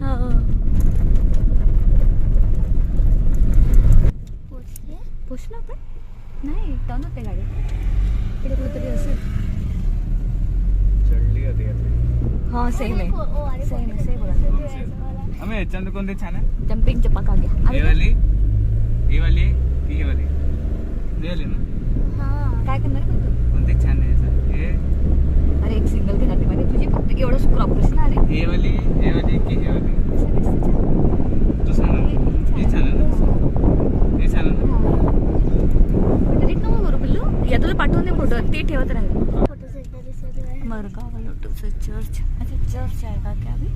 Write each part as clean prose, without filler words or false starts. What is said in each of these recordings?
हो पोचलो आपण नाही टर्न होते गाडी इकडे कुठेतरी असेल हाँ सेम है सेम है सेम बघा हमें याच्यात कोणते छान आहे जंपिंग चपाक आ गया ही वाली की ही वाली ना हां काय करणार पण तू कोणते छान आहे हे अरे एक सिंगल घेणार ते मध्ये तुझी फक्त एवढं क्रॉप करशील ना अरे हे वाली की ही वाली तू सांग हे छान आहे ना हे छान आहे ना डिलीट नको करू पिल्लू या तुला पाठवून दे फोटो ते ठेवत राहील मरगाव लोटोचं चर्च अच्छा चर्च आहे का क्या अभी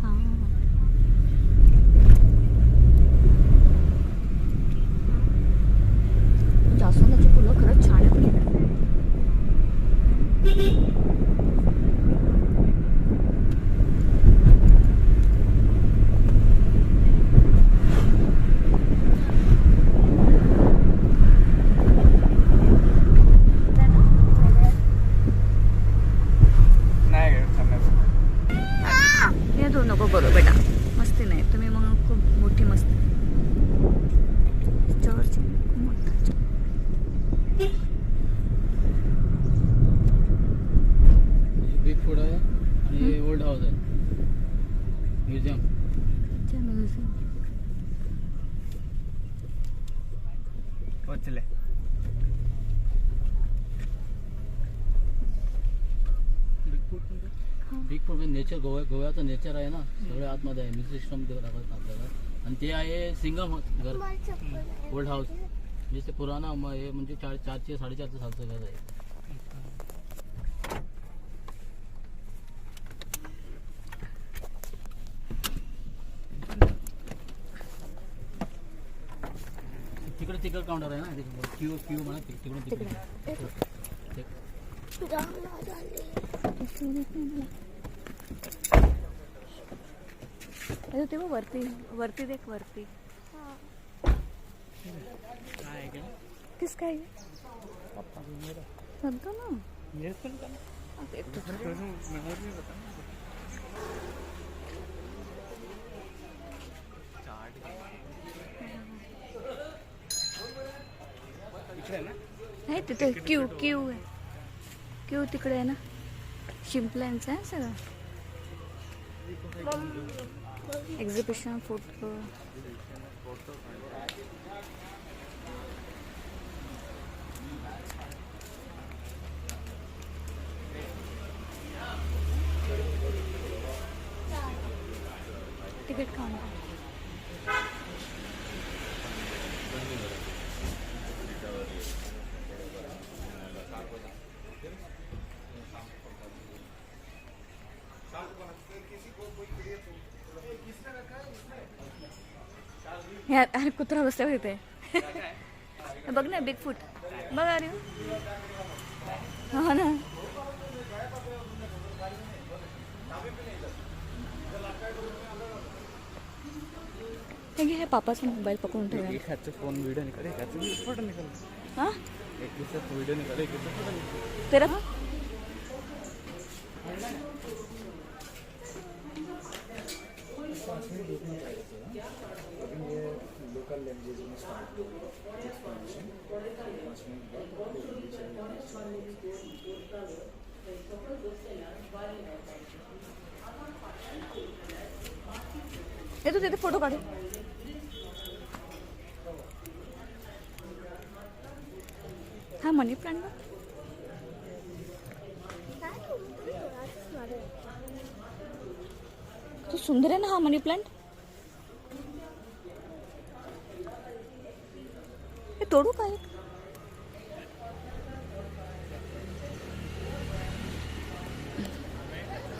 हाँ जास्वंदाची फुलं खरंच छान आहे पण नको करू बेटा मस्ती नाही तुम्ही मग खूप मोठी मस्ती चर्च खूप मोठा बिग फूड आहे आणि ओल्ड हाऊस आहे म्युझियम म्युझियम पोचले बिग फूड नेचर गोव्याचं नेचर आहे ना सगळे आतमध्ये आहे म्युझिक सिस्टम दाखवत आपल्याला आणि ते आहे सिंगम घर ओल्ड हाऊस म्हणजे ते पुराणा हे म्हणजे 400 450 सालचं घर आहे तिकडे काउंटर आहे ना क्यू म्हणा तिकडे अरे ते वरती वरती देख वरती किस काय सांगतो ना नाही तिथे क्यू क्यू आहे क्यू तिकडे आहे ना शिंपल्यांचं आहे सगळं एक्झिबिशन फोटो तिकीट काउंटर अरे कुत्रा बसल्या तिथे बघ ना बिग फूट बघ अरे हो ना हे पापाचा मोबाईल पकडून ठेवा ह्याचा फोन व्हिडिओ निकाले ह्याचा फोटो निकाले हाँ एक किसका वीडियो निकाले एक किसका फोटो निकाले तेरा लोकल लैंग्वेज में स्टार्ट एक्सप्लेनेशन 5 मिनट ये तो तेरे फोटो काढ हा मनी प्लांट तो सुंदर आहे ना हा मनी प्लांट हे तोडू काय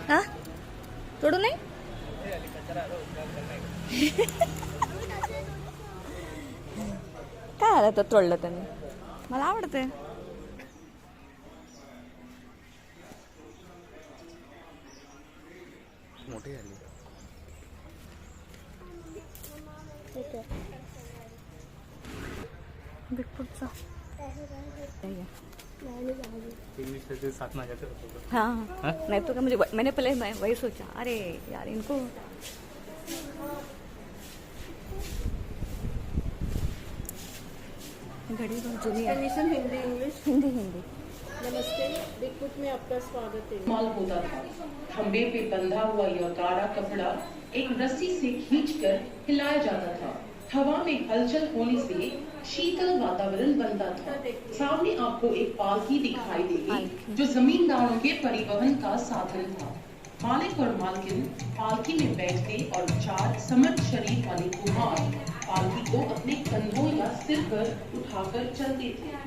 हा तोडू नाही काय आलं तर तोडलं त्यांनी मला आवडते मोठी झाली बिगफूटचा इंग्लिश से साथ में आ जाते हो। हाँ हाँ? नहीं तो क्या, मुझे मैंने पहले मैं वही सोचा, अरे यार इनको घड़ी बहुत जुनी है। Condition Hindi English. हिंदी हिंदी। नमस्ते, बिगफुट में आपका स्वागत है। माल होता था। खंबे पे बंधा हुआ यह गाढ़ा कपड़ा एक रस्सी से खींचकर हिलाया जाता था। हवा में हलचल होने से शीतल वातावरण बनता था। सामने आपको एक पालकी दिखाई देगी जो जमींदारों के परिवहन का साधन था। मालिक और मालकिन पालकी में बैठते और 4 समर्थ शरीर वाले कुमार पालकी को अपने कंधों या सिर पर उठाकर चलते थे।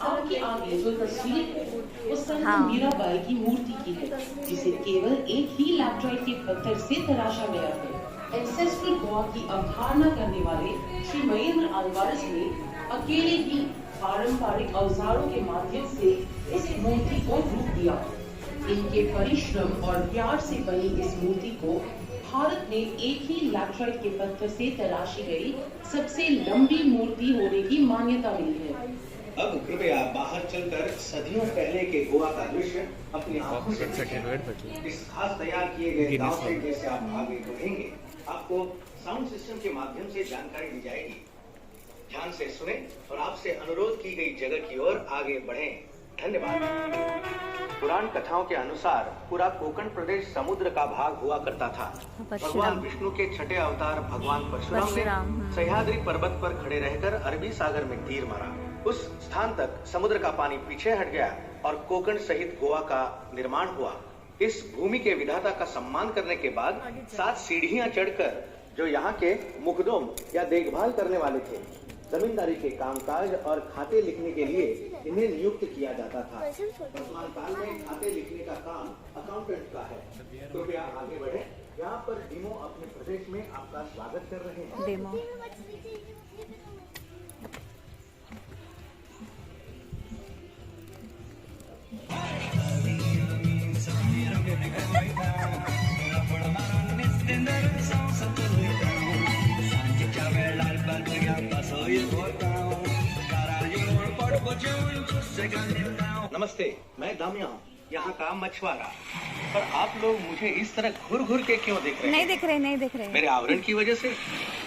आपके आगे जो तस्वीर है वो संत मीराबाई की मूर्ति की है, जिसे केवल एक ही लैटराइट के पत्थर से तराशा गया है। एंसेस्ट्रल गोवा की अवधारणा करने वाले श्री महेंद्र अल्वारेस ने अकेले ही पारंपरिक औजारों के माध्यम से इस मूर्ति को रूप दिया। इनके परिश्रम और प्यार से बनी इस मूर्ति को भारत में एक ही लैटराइट के पत्थर से तराशी गई सबसे लंबी मूर्ति होने की मान्यता मिली है। अब कृपया बाहर चलकर सदियों पहले के गोवा का दृश्य अपनी आंखों से देखें। इस खास तैयार किए गए गांव से जैसे आप आगे बढ़ेंगे, आपको साउंड सिस्टम के माध्यम से जानकारी दी जाएगी। ध्यान से सुने और आपसे अनुरोध की गई जगह की ओर आगे बढ़ें। धन्यवाद। पुराण कथाओं के अनुसार पूरा कोंकण प्रदेश समुद्र का भाग हुआ करता था। भगवान विष्णु के छठे अवतार भगवान परशुराम ने सह्याद्री पर्वत पर खड़े रहकर अरबी सागर में तीर मारा। उस स्थान तक समुद्र का पानी पीछे हट गया और कोंकण सहित गोवा का निर्माण हुआ। इस भूमि के विधाता का सम्मान करने के बाद 7 सीढ़ियां चढ़कर जो यहाँ के मुखदोम या देखभाल करने वाले थे, जमींदारी के कामकाज और खाते लिखने के लिए इन्हें नियुक्त किया जाता था। वर्तमान काल में खाते लिखने का काम अकाउंटेंट का है। कृपया आगे बढ़े। यहाँ पर डेमो अपने प्रदेश में आपका स्वागत कर रहे हैं। डेमो नमस्ते, मैं दामिया हूँ, यहाँ का मछुआरा। पर आप लोग मुझे इस तरह घुर के क्यों देख रहे हैं? नहीं देख रहे मेरे आवरण की वजह से?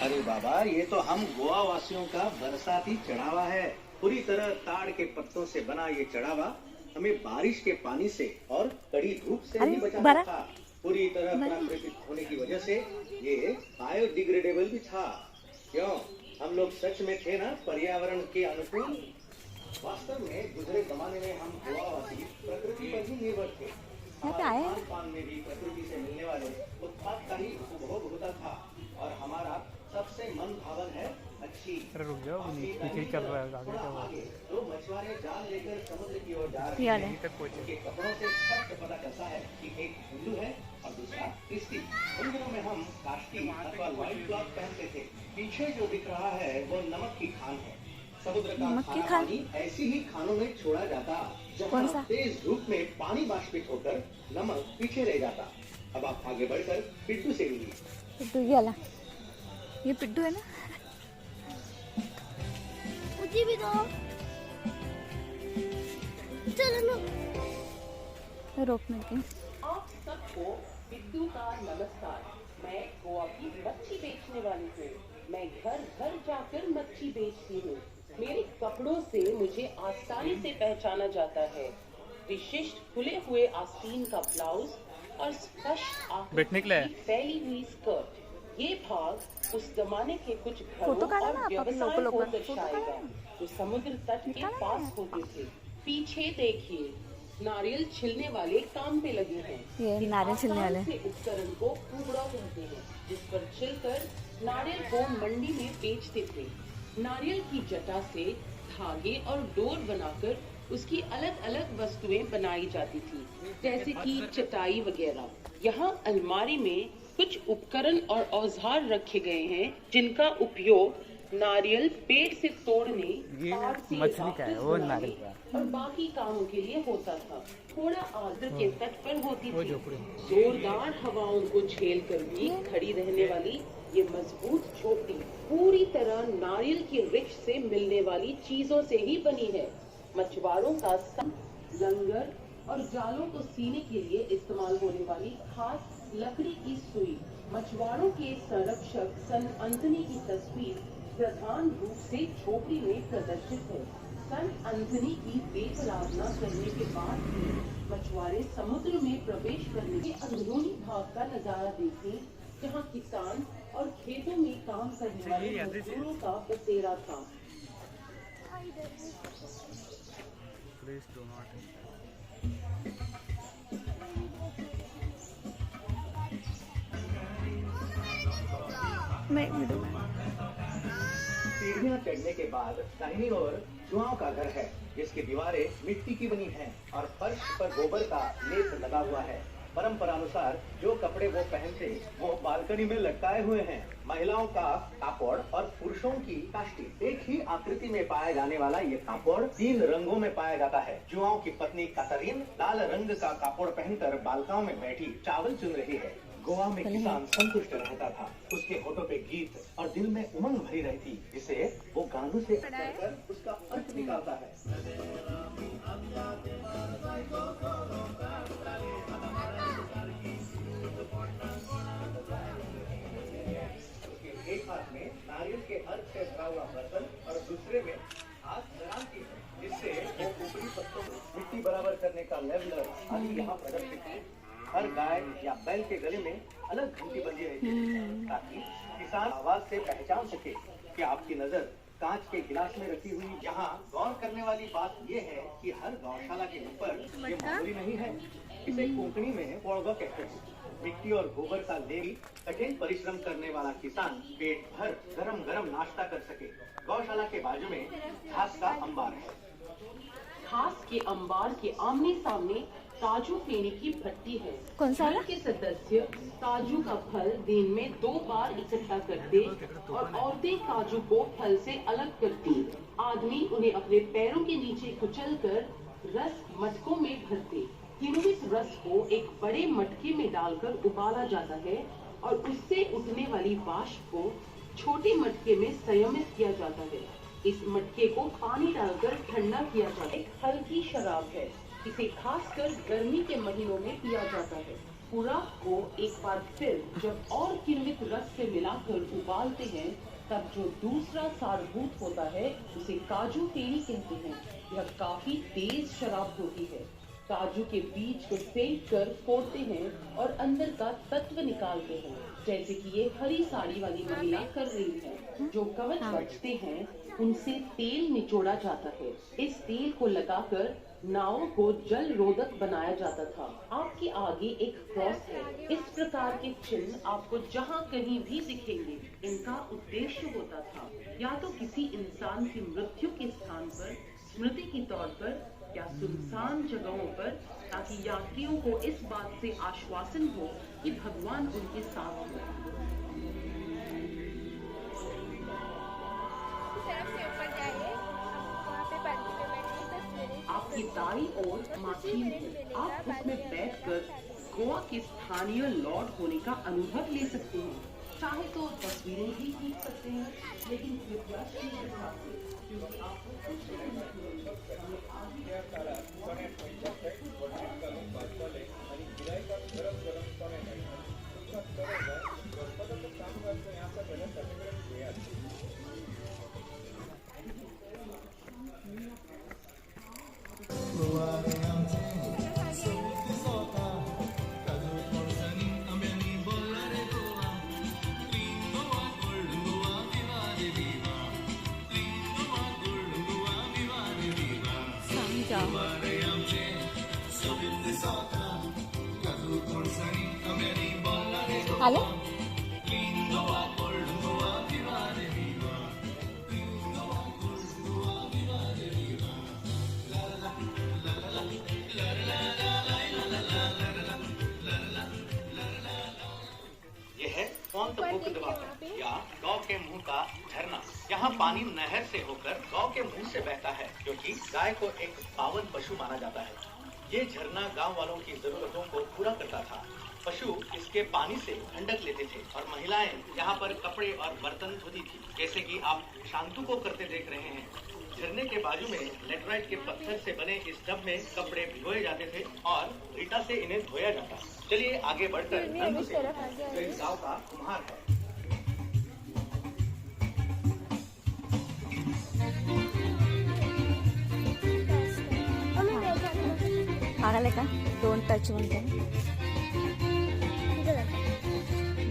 अरे बाबा, ये तो हम गोवा वासियों का बरसाती चढ़ावा है। पूरी तरह ताड़ के पत्तों से बना ये चढ़ावा हमें बारिश के पानी से और कड़ी धूप से भी बचाता था। पूरी तरह प्राकृतिक होने की वजह से ये बायोडिग्रेडेबल भी था। क्यों, हम लोग सच में थे ना पर्यावरण के अनुकूल। वास्तव में गुजरे जमाने में हम गोवावासी प्रकृति पर ही निर्भर थे। खान पान में भी प्रकृति से मिलने वाले उत्पाद का ही उपभोग होता था और हमारा सबसे मन भावन है अच्छी। रुक जाओ, पीछे चल रहा है आगे। तो मछुआरे जाल लेकर समुद्र की ओर जा रहे हैं। उनके कपड़ों से स्पष्ट पता चलता है कि एक हिंदू है और दूसरा क्रिस्ती। उन दिनों में हम काष्टी अथवा व्हाइट क्लॉथ पहनते थे। पीछे जो दिख रहा है वो नमक की खान है। समुद्र का खारा पानी ऐसी ही खानों में छोड़ा जाता जहाँ तेज धूप में पानी बाष्पित होकर नमक पीछे रह जाता। अब आप आगे बढ़कर पिट्टू से मिलिए। पिट्टू ये वाला, ये पिट्टू है ना? मुझे भी दो। चलो ना। रोकने की। आप सबको बिट्टू का नमस्कार। मैं गोवा की मच्छी बेचने वाली हूँ। मैं घर घर जाकर मच्छी बेचती हूँ। मेरे कपड़ों से मुझे आसानी से पहचाना जाता है। विशिष्ट खुले हुए आस्तीन का ब्लाउज और स्पष्ट आकृति की फैली हुई स्कर्ट। ये भाग उस जमाने के कुछ घरों और व्यवसायों को दर्शाएगा जो समुद्र तट के पास होते थे। पीछे देखिए, नारियल छिलने वाले काम पे लगे हैं। ये नारियल छिलने वाले उपकरण को कुबड़ा कहते हैं, जिस पर छिलकर नारियल को मंडी में बेचते थे। नारियल की जटा से धागे और डोर बनाकर उसकी अलग अलग वस्तुएं बनाई जाती थी, जैसे कि चटाई वगैरह। यहाँ अलमारी में कुछ उपकरण और औजार रखे गए हैं जिनका उपयोग नारियल पेड़ से तोड़ने, पार से राफ्टिंग बनाने और बाकी कामों के लिए होता था। थोड़ा आर्द्र के तट पर होती थी। जोरदार हवाओं को झेल कर भी खड़ी रहने वाली ये मजबूत झोपड़ी पूरी तरह नारियल की वृक्ष से मिलने वाली चीजों से ही बनी है। मछुआरों का लंगर और जालों को सीने के लिए इस्तेमाल होने वाली खास लकड़ी की सुई, मछुआरों के संरक्षक सन एंथनी की तस्वीर प्रधान रूप से झोपड़ी में प्रदर्शित है। सन एंथनी की देव आराधना करने के बाद भी मछुआरे समुद्र में प्रवेश करने के अंदरूनी भाग का नजारा देखें, जहां किसान और खेतों में काम करने वाले मजदूरों का बसेरा था। Please do not. सीढ़ियां चढ़ने के बाद दाहिनी ओर जुआओं का घर है, जिसकी दीवारें मिट्टी की बनी हैं और फर्श पर गोबर का लेप लगा हुआ है। परंपरानुसार जो कपड़े वो पहनते वो बालकनी में लटकाए हुए हैं। महिलाओं का कापड़ और पुरुषों की काष्टी। एक ही आकृति में पाया जाने वाला ये कापड़ 3 रंगों में पाया जाता है। जुआओं की पत्नी कातरीन लाल रंग का कापड़ पहनकर बालकाओं में बैठी चावल चुन रही है। गोवा में किसान संतुष्ट रहता था। उसके होठों पे गीत और दिल में उमंग भरी रहती, जिसे वो गानों से कर उसका अर्थ निकालता है। उसके एक हाथ में नारियल के अर्थ से भरा हुआ बर्तन और दूसरे में हाथ दरामती है, जिससे वो ऊपरी पत्तों में मिट्टी बराबर करने का लेवलर आदि यहाँ प्रदर्शित है। हर गाय या बैल के गले में अलग घंटी बंधी रहती है, ताकि किसान आवाज से पहचान सके कि आपकी नजर कांच के गिलास में रखी हुई। यहाँ गौर करने वाली बात ये है कि हर गौशाला के ऊपर ये मोहरी नहीं है। इसे कोंकणी में पोड़गा कहते हैं। मिट्टी और गोबर का लेप कठिन परिश्रम करने वाला किसान पेट भर गरम गरम नाश्ता कर सके। गौशाला के बाजू में घास का अंबार है। घास के अंबार के आमने सामने काजू फेने की भट्टी है। कौन सा घर के सदस्य काजू का फल दिन में 2 बार इकट्ठा करते और औरतें काजू को फल से अलग करती। आदमी उन्हें अपने पैरों के नीचे कुचलकर रस मटकों में भरते। किण्वित रस को एक बड़े मटके में डालकर उबाला जाता है और उससे उठने वाली वाष्प को छोटे मटके में संयमित किया जाता है। इस मटके को पानी डालकर ठंडा किया जाता है। एक हल्की शराब है, इसे खासकर गर्मी के महीनों में पिया जाता है। खुराक को एक बार फिर जब और किण्वित रस से मिलाकर उबालते हैं, तब जो दूसरा सारभूत होता है उसे काजू फेनी कहते हैं। यह काफी तेज शराब होती है। काजू के बीज को फेंक कर फोड़ते हैं और अंदर का तत्व निकालते हैं, जैसे कि ये हरी साड़ी वाली महिला कर रही है। जो कवच बचते हैं उनसे तेल निचोड़ा जाता है। इस तेल को लगाकर नाव को जल रोधक बनाया जाता था। आपके आगे एक क्रॉस है। इस प्रकार के चिन्ह आपको जहाँ कहीं भी दिखेंगे। इनका उद्देश्य होता था या तो किसी इंसान की मृत्यु के स्थान पर स्मृति के तौर पर या सुनसान जगहों पर, ताकि यात्रियों को इस बात से आश्वासन हो कि भगवान उनके साथ हो। आपकी दाईं ओर माचीन है। आप उसमें बैठकर गोवा के स्थानीय लॉर्ड होने का अनुभव ले सकते हैं। चाहे तो तस्वीरें भी खींच सकते हैं, लेकिन कृपया शीघ्र भागें, क्योंकि आपको कुछ हेलो यह है या गांव के मुंह का झरना। यहाँ पानी नहर से होकर गांव के मुंह से बहता है, क्योंकि गाय को एक पावन पशु माना जाता है। ये झरना गांव वालों की जरूरतों को पूरा करता था। पशु इसके पानी से ठंडक लेते थे और महिलाएं यहाँ पर कपड़े और बर्तन धोती थी, जैसे कि आप शांतु को करते देख रहे हैं। झरने के बाजू में लेटराइट के पत्थर से बने इस टब में कपड़े भिगोए जाते थे और रीटा से इन्हें धोया जाता। चलिए आगे बढ़कर नंदू से, जो इस गांव का कुम्हार है। आगले का 2 टच म्हणते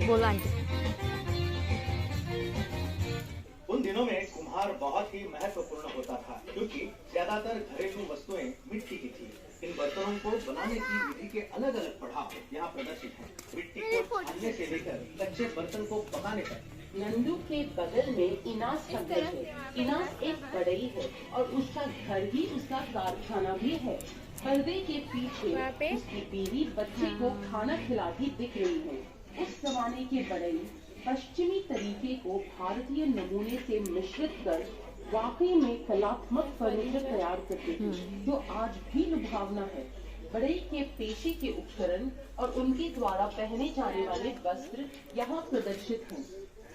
बोला आंटी। उन दिनों में कुम्हार बहुत ही महत्वपूर्ण होता था क्योंकि ज्यादातर घरेलू वस्तुएं मिट्टी की थी। इन बर्तनों को बनाने की विधि के अलग अलग पड़ाव यहाँ प्रदर्शित हैं। मिट्टी को छानने से लेकर कच्चे बर्तन को पकाने तक। नंदू के बगल में इनास का घर है। इनास एक बढ़ई है और उसका घर ही उसका कारखाना भी है। पर्दे के पीछे उसकी बीवी बच्चे को खाना खिलाती दिख रही है। उस जमाने के बढ़ई पश्चिमी तरीके को भारतीय नमूने से मिश्रित कर वाकई में कलात्मक फर्नीचर तैयार करते थे, जो आज भी लुभावना है। बढ़ई के पेशे के उपकरण और उनके द्वारा पहने जाने वाले वस्त्र यहाँ प्रदर्शित हैं।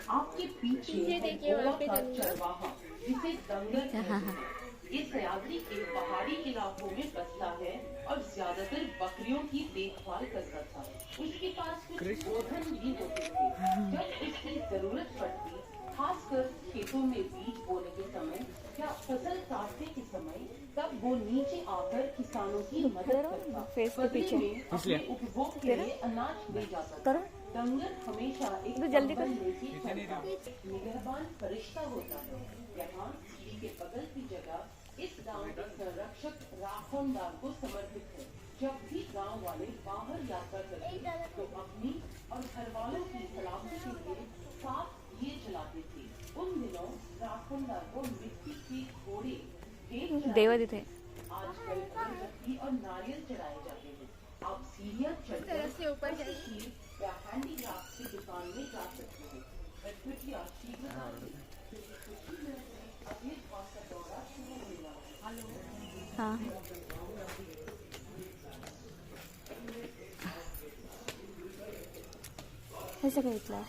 आपके पीछे गोवा का चरवाहा, जिसे दंगल कहते हैं। ये सयाद्री के पहाड़ी इलाकों में बसता है और ज्यादातर बकरियों की देखभाल करता था। उसके पास कुछ गोधन भी होते थे। जब उसकी जरूरत पड़ती, खासकर खेतों में बीज बोने के समय या फसल काटने के समय, तब वो नीचे आकर किसानों की मदद करता। फेस के पीछे अपने उपभोग के लिए अनाज ले जाता था। दंगल हमेशा एक जल्दी कर निगहबान फरिश्ता होता है। यहाँ सीढ़ी के बगल की जगह इस गांव के संरक्षक राखोंदार को समर्पित है। जब भी गांव वाले बाहर यात्रा करते तो अपनी और घर वालों की सलामती के लिए साथ दिए जलाते थे। उन दिनों राखोंदार को मिट्टी के घोड़े देव थे। आजकल अगरबत्ती और नारियल चढ़ाए जाते हैं। आप सीढ़ियाँ चढ़कर या हैंडीक्राफ्ट की दुकान में जा सकते हैं। कृपया शीघ्र अपने पास का दौरा शुरू होगा। हाँ ऐसा बघितलं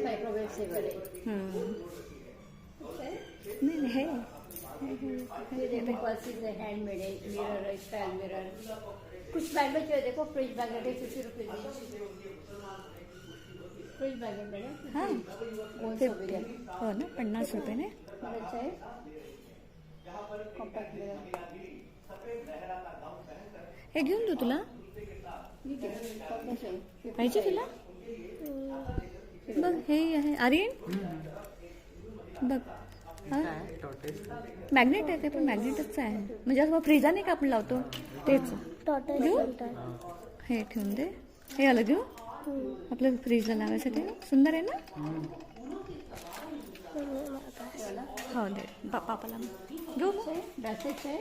माइक्रोवेव सेवर नहीं है देखो पर्सिस है, हैंडमेड है, मिरर है, स्टाइल मिरर। कुछ मैग्नेट जो है देखो, फ्रिज मैग्नेट है 50 रुपीज। फ्रिज मैग्नेट है हाँ हो ना 50 रुपये ने अच्छा है। कॉम्पैक्ट मिरर हे घेऊन देऊ तुला पाहिजे तुला बघ हे आहे आर्यन बघ मॅग्नेट आहे ते पण मॅग्नेटच आहे म्हणजे असं फ्रीजा नाही का आपण लावतो तेच घेऊ हे ठेवून दे हे आलं घेऊ आपलं फ्रीजला लावायसाठी सुंदर आहे ना हो दे पापाला घेऊ बेसिक है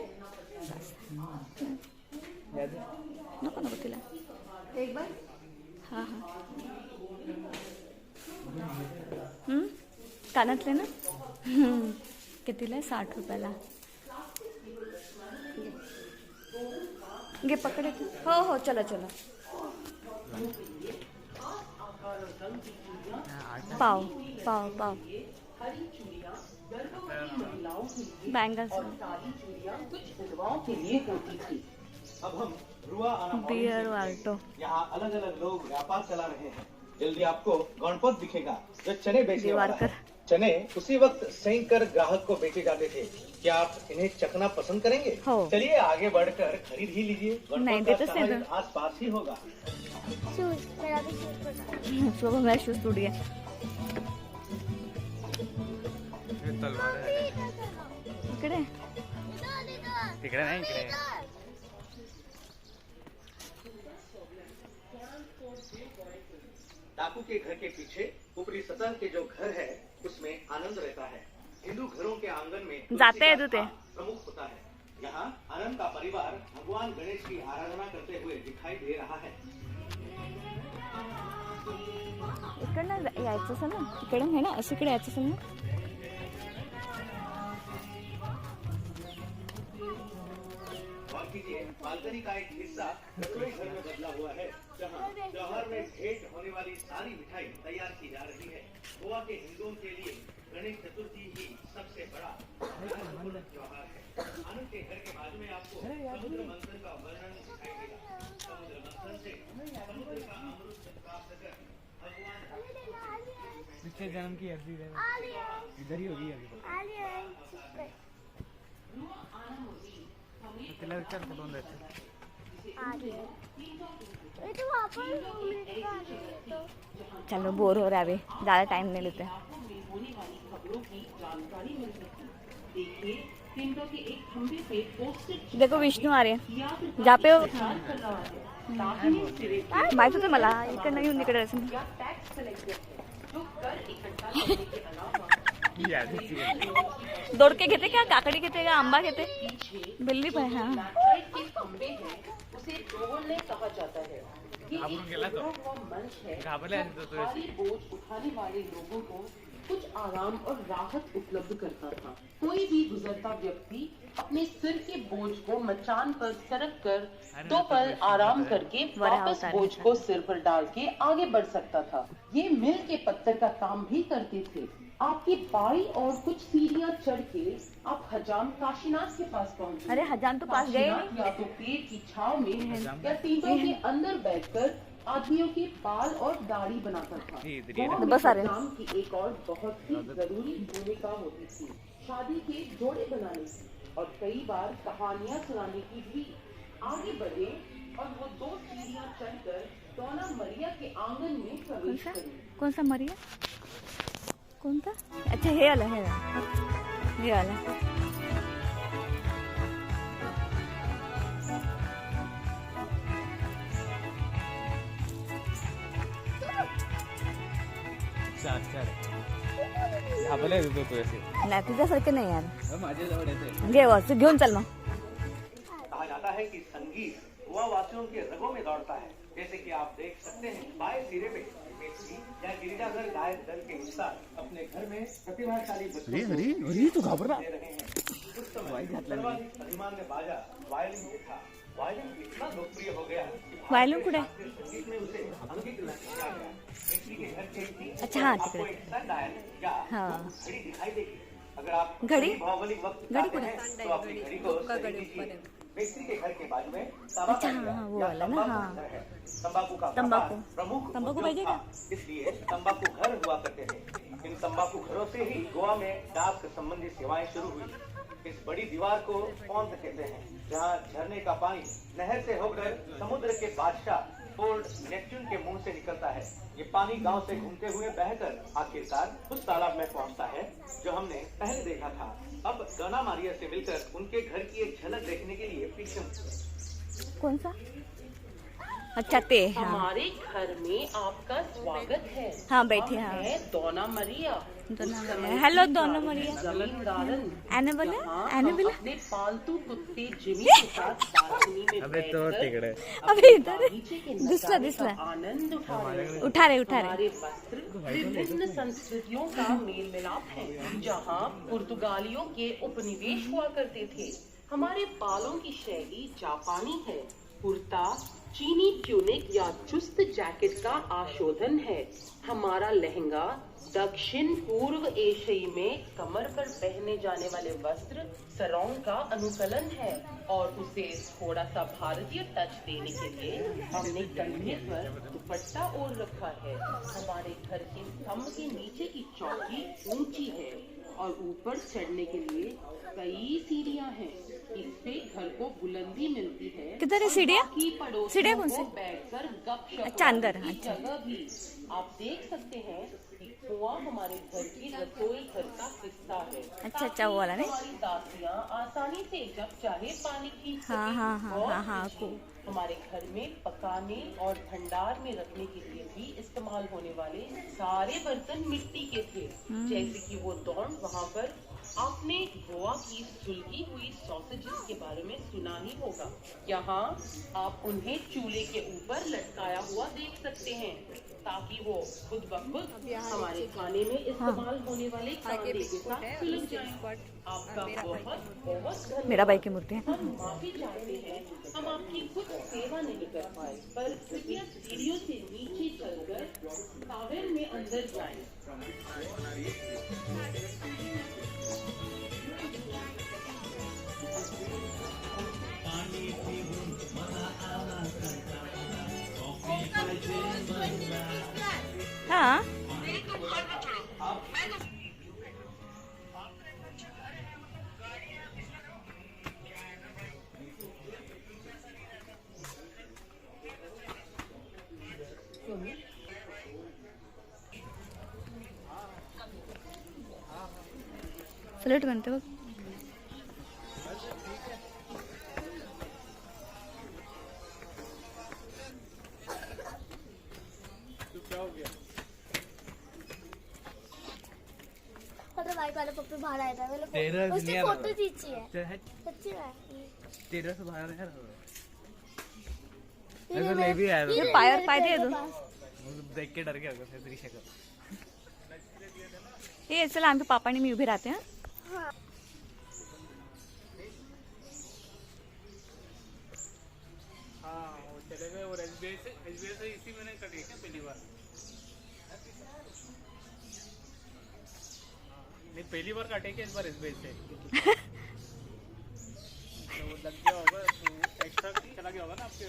नको नको तिला एक बार हां हां कानातले ना कितीला 60 रुपयाला घे पकडे हो हो चला चला पाव पाव पाव बैंगल्स अब हम रुआ बियर वाल्टो यहाँ अलग अलग लोग व्यापार चला रहे हैं। जल्दी आपको गणपत दिखेगा जो चने बेचने वाला है। चने उसी वक्त सेंक कर ग्राहक को बेचे जाते थे। क्या आप इन्हें चखना पसंद करेंगे? हो। चलिए आगे बढ़कर खरीद ही लीजिए। नहीं, गणपत देते का से समय आस-पास ही होगा। शूज मेरा भी शूज पड़ा सुबह मेरा शूज टूट गया तलवार आहे इकडे तिकडे नाही इकडे डाकू के घर के पीछे ऊपरी सतह के जो घर है उसमें आनंद रहता है। हिंदू घरों के आंगन में जाते हैं दूते प्रमुख होता है। यहाँ आनंद का परिवार भगवान गणेश की आराधना करते हुए दिखाई दे रहा है। इकडनं यायचं असेल ना इकडे आहे ना असं इकडे यायचं असेल ना बाल्कनी का एक हिस्सा रसोई घर में बदला हुआ है। जहां त्योहार में भेंट होने वाली सारी मिठाई तैयार की जा रही है। गोवा के हिंदुओं के लिए गणेश चतुर्थी ही सबसे बड़ा त्योहार है। आनंद के घर के बाजू में आपको समुद्र मंथन का वर्णन दिखाई देगा। समुद्र मंथन से समुद्र का अमृत प्राप्त कर भगवान पिछले जन्म की अर्जी इधर ही होगी अभी। चलो बोर हो रहा है अभी, ज्यादा टाइम नहीं लेते। होने वाली खबरों की जानकारी मिल सके। देखिए पिंडों के एक खंभे पे पोस्टेड देखो विष्णू आ रहे हैं जहाँ पे कर रहा है दाहिने सिरे माहिती होतं मला इकडनं येऊन इकडे असेल। या टैक्स कलेक्टर है जो कर इकट्ठा करने के अलावा दोडके घेते क्या, काकडी घेते का, आंबा घेते, बिल्ली पण हाँ लैटराइट के खंभे हैं उसे डोले कहा जाता है। ये एक वो मंच है भारी बोझ उठाने वाले लोगों को कुछ आराम और राहत उपलब्ध करता था। कोई भी गुजरता व्यक्ति अपने सिर के बोझ को मचान पर सरक कर 2 पल आराम करके वापस बोझ को सिर पर डाल के आगे बढ़ सकता था। ये मिल के पत्थर का काम भी करते थे। आपकी बाई और कुछ सीढ़ियाँ चढ़ के आप हजाम काशीनाथ के पास पहुँचे। अरे हजाम तो पास गए काशीनाथ या तो पेड़ की छाव में या टीलों के अंदर बैठकर आदमियों के बाल और दाढ़ी बनाता था। बस आ रहे हैं। नाम की एक और बहुत ही जरूरी भूमिका होती थी शादी के जोड़े बनाने की और कई बार कहानियाँ सुनाने की भी। आगे बढ़े और वो 2 सीढ़ियाँ चढ़कर दोना मरिया के आंगन में प्रवेश करें। कौन सा मरिया, कौन सा? अच्छा हे वाला, ये वाला। नाही तुझ्यासारखे नाही यार, घे वस्तू घेऊन चल मग। कहा जाता है कि संगीत गोवा वासियों के रगों में दौड़ता है। जैसे कि आप देख सकते हैं बाएं सिरे पे मेसी या गिरिजाघर गायक दल के हिस्सा अपने घर में प्रतिभाशाली बच्चों को घबरा दे रहे हैं। उस समय सर्वाधिक अधिमान्य बाजा वायलिन भी था। वायलिन इतना लोकप्रिय हो गया कि वायलिन कुठे? संगीत में उसे अंकित किया गया। मेसी के घर के अच्छा हाँ आपको एक सनडायल या हाँ घड़ी दिखाई देगी। अगर आप घड़ी भौगोलिक वक्त चाहते हैं तो अपनी घड़ी को सही कीजिए। व्यक्ति के घर के बाजू में अच्छा हाँ वो वाला ना, हाँ तंबाकू का तंबाकू प्रमुख तंबाकू उद्योग पाहिजे था। का? इसलिए तंबाकू घर हुआ करते थे। इन तंबाकू घरों से ही गोवा में डाक संबंधी सेवाएं शुरू हुई। इस बड़ी दीवार को पौंध कहते हैं, जहाँ झरने का पानी नहर से होकर समुद्र के बादशाह फोर्ट नेपच्यून के मुंह से निकलता है। ये पानी गांव से घूमते हुए बहकर आखिरकार उस तालाब में पहुंचता है जो हमने पहले देखा था। अब दोना मरिया से मिलकर उनके घर की एक झलक देखने के लिए पीछे कौन सा? अच्छा ते हाँ हमारे घर में आपका स्वागत है। हाँ बैठे हाँ है दोना मरिया। हेलो दोनों मरिया। जमींदारन एनेबल हाँ, एनेबल अपने पालतू कुत्ते जिमी के साथ बालकनी में बैठकर अबे इधर बगीचे के दिसला नजारे दिसला का आनंद उठा रहे हैं। उठा रहे हमारे वस्त्र विभिन्न संस्कृतियों का मेल मिलाप है। जहाँ पुर्तगालियों के उपनिवेश हुआ करते थे, हमारे बालों की शैली जापानी है। कुर्ता चीनी ट्यूनिक या चुस्त जैकेट का आशोधन है। हमारा लहंगा दक्षिण पूर्व एशियाई में कमर पर पहने जाने वाले वस्त्र सरोंग का अनुकलन है और उसे थोड़ा सा भारतीय टच देने के लिए हमने कंधे पर दुपट्टा ओढ़ रखा है। हमारे घर के स्तंभ के नीचे की चौकी ऊंची है और ऊपर चढ़ने के लिए कई सीढ़ियां हैं। इससे घर को बुलंदी मिलती है। किधर है सीढ़ियाँ? सीढ़ियाँ कौन सी? बैठकर गपशप अच्छा अंदर की अच्छा जगह भी आप देख सकते हैं कि कुआं हमारे घर की रसोई घर का हिस्सा है। अच्छा अच्छा वो वाला नहीं? हमारी दासियां आसानी से जब चाहे पानी खींच हाँ सकें हाँ हाँ और हाँ हाँ खींचें। हमारे घर में पकाने और भंडार में रखने के लिए भी इस्तेमाल होने वाले सारे बर्तन मिट्टी के थे। जैसे कि वो दौड़ वहाँ पर आपने गोवा की सुलगी हुई सॉसेजेस के बारे में सुना ही होगा। यहाँ आप उन्हें चूल्हे के ऊपर लटकाया हुआ देख सकते हैं। ताकि वो खुद ब खुद हमारे खाने में इस्तेमाल होने वाले कांदे के साथ सुलझ जाए। आपका बहुत बहुत मेरा बाई की मूर्ति है। हम माफी चाहते हैं, हम आपकी कुछ सेवा नहीं कर पाए, पर कृपया सीढ़ियों से नीचे चलकर टावर में अंदर जाएं। हाँ सैलेड बनते वक्त बाइक वाले पप्पू बाहर आया था तेरा उसकी दुनिया फोटो खींची है है सच्ची में तेरा से बाहर है ये ऐसा नहीं भी आया था। ये पाय और पाय दे दो। देख के डर गया होगा फिर तेरी शक्ल। हे चला आम्ही पापा आणि मी उभे राहते हैं। हाँ हाँ वो चले गए और एसबीआई से इसी महीने कटी क्या पहली बार? नहीं पहली बार काटे क्या इस बार एसबीआई से? तो वो लग गया होगा एक्स्ट्रा चला गया होगा ना आपके।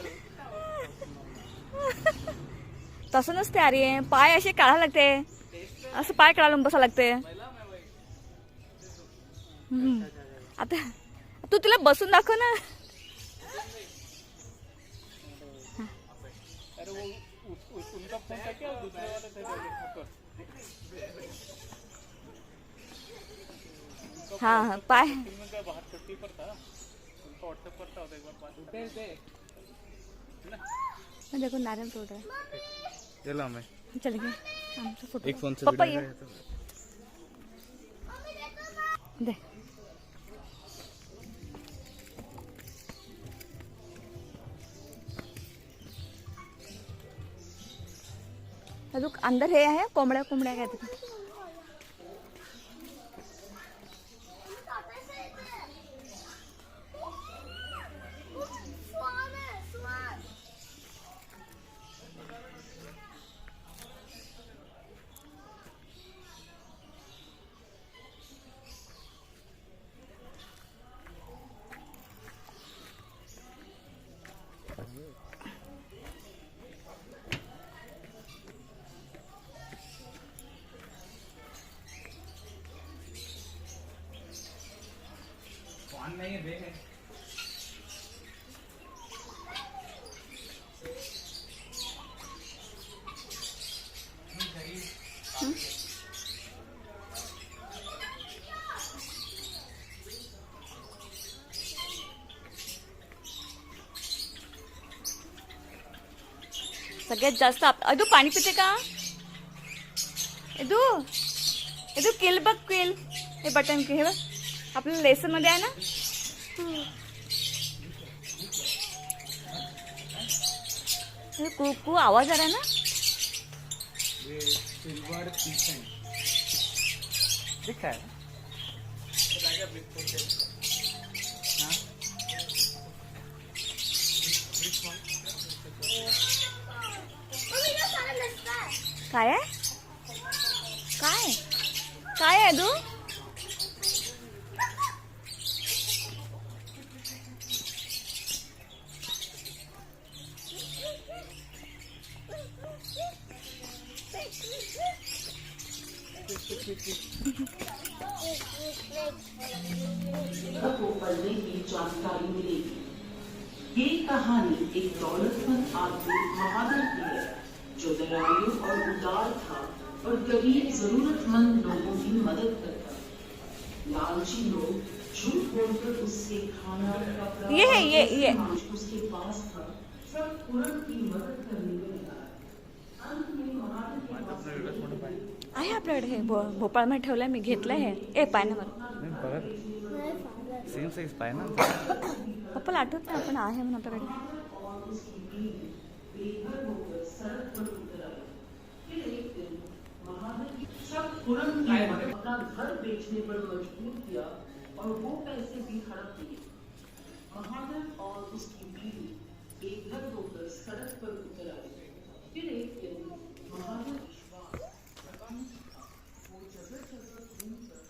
तसं नसते अरे पाय असे काढा लागते असं पाय काढून बसा लागते। आता तू तिला बसून दाखव ना। अरे वो उनका फोन था क्या दूसरे वाले थे हाँ हाँ पाय का बाहर छुट्टी पर था उनका व्हाट्सएप करता होता एक बार बात देखो नारियल तोड़ रहा है। चलो मैं चल गए आमचा फोटो एक फोन से पप्पा वीडियो ये है तो दे अजून अंदर हे आहे कोंबड्या कोंबड्या काय ते फोन नहीं है देख सगळ्यात जास्त अदू पाणी पिते का एदू एदू किल बघ किल हे बटन हे बघ आपल्या लेसन मध्ये आहे ना कू आवाज आ रहा है ना ये सिल्वर किचन दिखा है काय आहे काय काय आहे अदू को पढ़ने की जानकारी मिलेगी। ये कहानी एक दौलतमंद आदमी महादर की है जो दयालु और उदार था और गरीब जरूरतमंद लोगों की मदद करता। लालची लोग झूठ बोलकर उससे खाना कपड़ा ये है, ये उसके पास था सब तुरंत की मदद करने में लगा। अंत में महादर के पास आहे आपल्याकडे हे भोपाळमध्ये ठेवलंय मी घेतलंय हे ए पायनावर सेम साइज पाए ना पप्पाला आठवत नाही आपण आहे म्हणून आपल्याकडे तुरंत अपना घर बेचने पर मजबूर किया और वो पैसे भी हड़प लिए। महादेव और उसकी बीवी एक घर होकर सड़क पर उतर आए। फिर एक दिन महादेव विश्वास वो जगह जगह घूमकर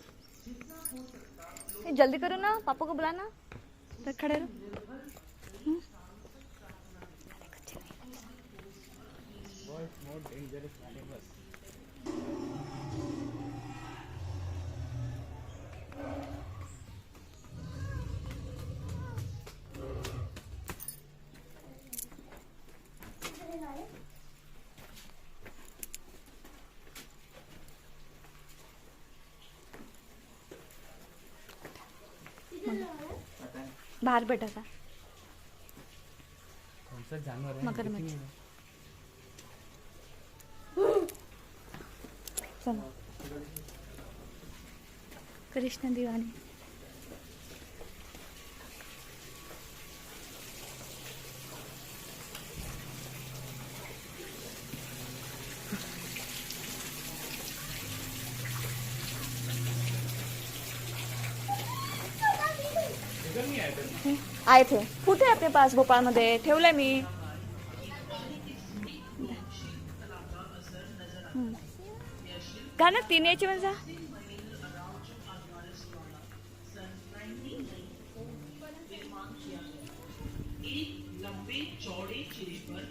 जितना हो सकता ए, जल्दी करो ना, पापा को बुलाना, तो खड़े रहो। बाहर बैठा था कौन सा जानवर है? मगरमच्छ। चलो कृष्ण दीवानी। आए थे, कुठे आपके पास भोपाळमध्ये ठेवलंय मी। गाणं 3 याची म्हणजे लंबे चौड़े चिरे पर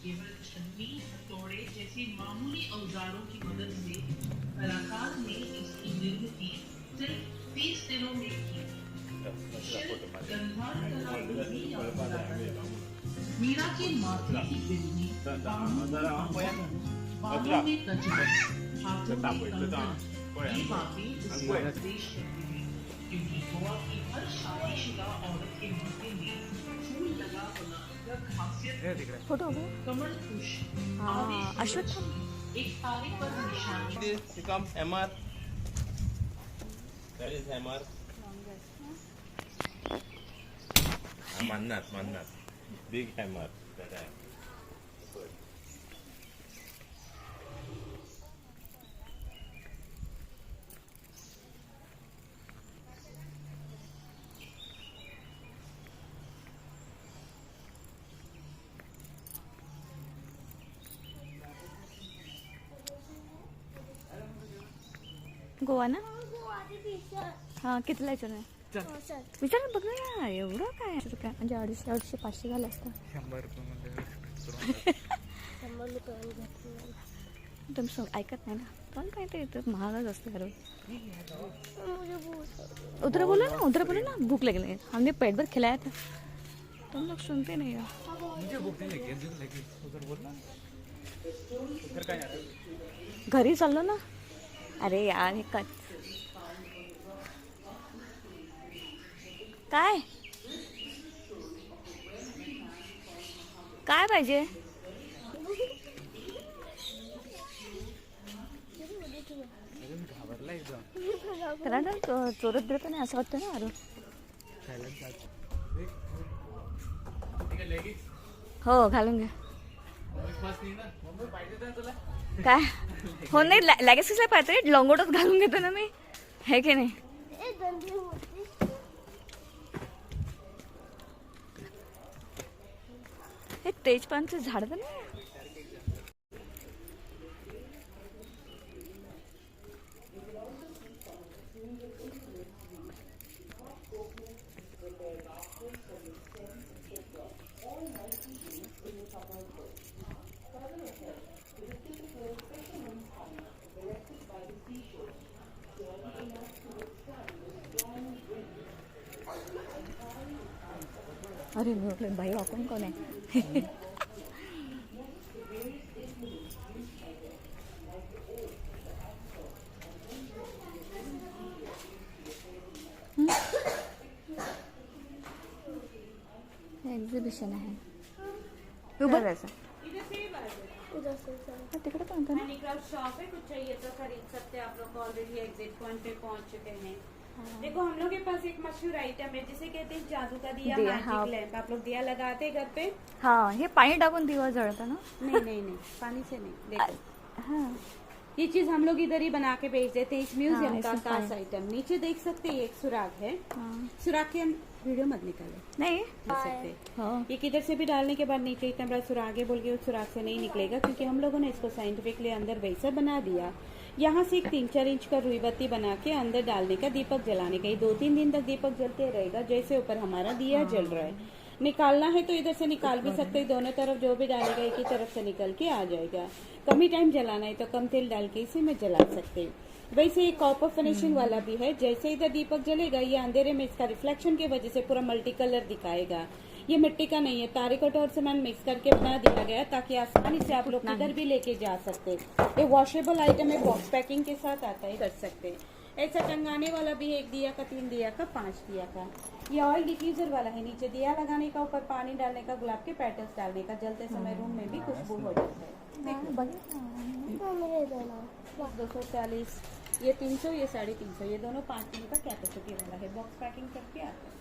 केवल छन्नी तोड़े जैसे मामूली औजारों की मदद से कलाकार ने इसकी निर्मिती सिर्फ 30 दिनों में की। गंधार कला भी मीरा के माथे की बिंदी, बाहों में कचरा, हाथों में कंगन, ये बातें उसका उपदेश करती हैं, क्योंकि गोवा की हर शादीशुदा औरत के माथे में फूल लगा होना खासियत फोटो हो गया। कमल पुष्प अश्वत्थामा एक तारे पर निशानी। This becomes hammer. That is hammer. Mannat. Big hammer. That I. Goa ना? हा कितीला यायचं नाही विचार बघ ना, एवढं काय आहे काय म्हणजे 250-500 झालं असतं। 100 रुपये तुम्ही ऐकत नाही ना, पण काय ते महागच असतं खरं। उधर बोलो ना, भूख लगी है, हमने पेट भर खिलाया था, तुम लोग सुनते नहीं हो। मुझे भूख नहीं लगी उधर बोलना। उधर काय जाते? घरी चाललो ना। अरे यार हे काय पाहिजे? घाबरला एकदम। त्याला ना चोरत बिरत नाही असं वाटतं ना। अरे हो घालून घ्या। काय हो नाही लगेच कसं पाहते, लंगोटच घालून घेतो ना मी, हे की नाही? हे तेजपानचं झाड तर नाही? अरे मी म्हटलं बाई आपण कोण आहे? एग्जिबिशन आहे उभं राहायचं तिकडे पण होतं ना। हैंडीक्राफ्ट शॉप है, कुछ चाहिए तो खरीद सकते हैं आप लोग। ऑलरेडी एग्जिट पॉइंट पे पहुंच चुके हैं। देखो हम लोग के पास एक मशहूर आइटम है जिसे कहते हैं जादू का दिया, मैजिक लैंप। आप लोग दिया लगाते हैं घर पे? हाँ, हे पाणी टाकून दिवा जळतं ना? नहीं, पानी से नहीं। देखो हाँ, ये चीज हम लोग इधर ही बना के बेच देते हैं। इस म्यूजियम हाँ, का इसमें खास fine। आइटम। नीचे देख सकते हैं एक सुराग है, हाँ। सुराग के वीडियो मत निकाले, नहीं देख सकते हैं। हाँ ये किधर से भी डालने के बाद नीचे इतना बड़ा सुराग है, बोल के उस सुराग से नहीं निकलेगा, क्योंकि हम लोगों ने इसको साइंटिफिकली अंदर वैसा बना दिया। यहाँ से एक 3-4 इंच का रुई बत्ती बना के अंदर डालने का, दीपक जलाने का। ये 2-3 दिन तक दीपक जलते रहेगा, जैसे ऊपर हमारा दिया जल रहा है। निकालना है तो इधर से निकाल भी सकते हैं, दोनों तरफ जो भी डालेगा एक ही तरफ से निकल के आ जाएगा। कम ही टाइम जलाना है तो कम तेल डाल के इसे में जला सकते हैं। वैसे ये कॉपर फिनिशिंग वाला भी है, जैसे इधर दीपक जलेगा ये अंधेरे में इसका रिफ्लेक्शन की वजह से पूरा मल्टी कलर दिखाएगा। ये मिट्टी का नहीं है, तारिकोट और सीमेंट मिक्स करके बना दिया गया ताकि आसानी से आप लोग किधर भी लेके जा सकते। ये वॉशेबल आइटम है, बॉक्स पैकिंग के साथ आता है, कर सकते। ऐसा टंगाने वाला भी है, 1 दिया का, 3 दिया का, 5 दिया का। ये ऑयल डिफ्यूजर वाला है, नीचे दिया लगाने का, ऊपर पानी डालने का, गुलाब के पेटल्स डालने का, जलते समय रूम में भी खुशबू हो जाता है। देखो 240, ये 300, ये 350, ये दोनों 5 किलो का कैपेसिटी वाला है, बॉक्स पैकिंग करके आता है।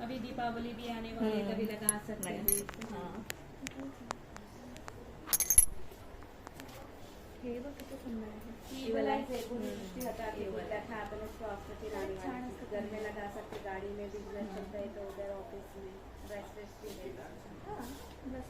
अभी दीपावली भी आने वाली है, कभी लगा सकते हैं। हाँ, हे बघ किती सुंदर आहे। ये वाला है, दृष्टि हटा के बैठा अपन उसको ऑफिस चलाने वाला, घर में लगा सकते, गाड़ी में बिजनेस चलता है तो उधर ऑफिस में, रेस्टोरेंट में। बस